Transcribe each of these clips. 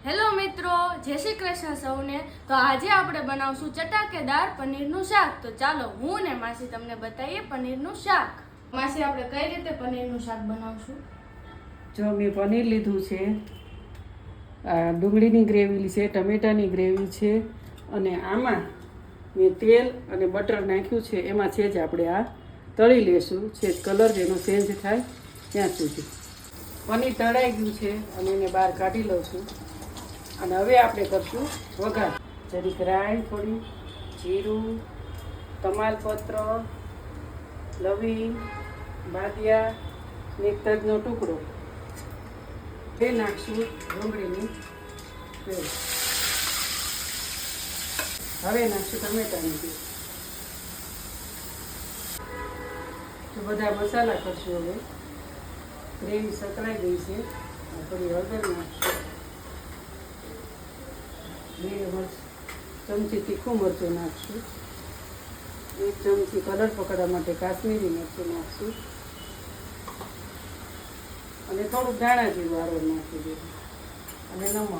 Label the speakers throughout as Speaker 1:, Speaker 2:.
Speaker 1: Hello મિત્રો, જય શ્રી કૃષ્ણ સૌને। તો આજે આપણે બનાવશું ચટાકેદાર પનીરનું શાક। તો ચાલો હું ને માસી તમને બતાવીએ પનીરનું શાક। માસી, આપણે કઈ રીતે પનીરનું શાક બનાવશું?
Speaker 2: જો મેં પનીર લીધું છે, આ ડુંગળીની ગ્રેવી છે, ટમેટાની ગ્રેવી છે, અને આમાં મેં તેલ અને બટર નાખ્યું છે। એમાં છે જ આપણે આ તળી લેશું, છે કલર એનો ચેન્જ થાય ત્યાં સુધી। પનીર તળાઈ ગયું છે અને એને બહાર કાઢી લઉં છું। અને હવે આપણે કરશું વઘાર। જરીક રાઈ, થોડી જીરું, તમાલપત્ર, લવિંગ, બાદિયા ને એક તજનો ટુકડો એ નાખશું ડુંગળીની પેસ્ટ। હવે નાખશું ટમેટાની પેસ્ટ। તો બધા મસાલા કરશું। હવે ગ્રેવી સતળાઈ ગઈ છે, થોડી હળદર નાખશું, 2 ચમચી તીખું મરચું નાખશું, 1 ચમચી કલર પકડવા માટે કાશ્મીરી મરચું નાખશું, અને થોડુંક ધાણા જીરું વાળો નાખી દીધું, અને નમક।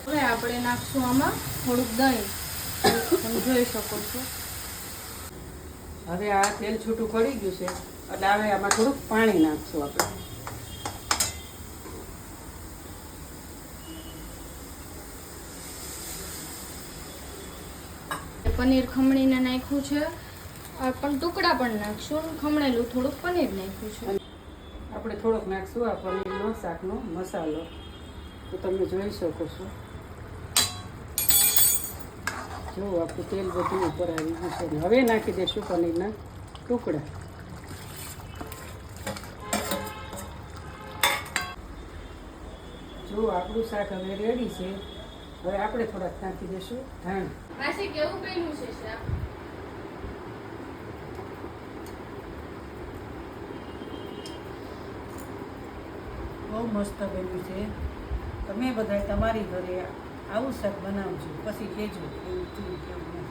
Speaker 1: હવે આપણે નાખશું આમાં થોડુંક દહીં, તમે જોઈ શકો છો।
Speaker 2: હવે આ તેલ છૂટું પડી ગયું છે, એટલે હવે આમાં થોડુંક પાણી નાખશું આપણે।
Speaker 1: પનીર ખમણીને નાખ્યું છે, પણ ટુકડા પણ નાખશું, ખમણેલું થોડુંક પનીર નાખ્યું છે।
Speaker 2: આપણે થોડોક નાખશું આ પનીરનો શાકનો મસાલો, તો તમે જોઈ શકો છો। જો આપણું તેલ બધું ઉપર આવી ગયું છે। હવે નાખી દઈશું પનીરના ટુકડા। જો આપણું શાક હવે રેડી છે। હવે આપણે થોડાક નાખી દઈશું ધાણા।
Speaker 1: માસી, કેવું બન્યું છે શાક?
Speaker 2: બહુ મસ્ત બન્યું છે। તમે બધા તમારી ઘરે આવું શાક બનાવજો, પછી કહેજો એવું થયું કેવું નહીં।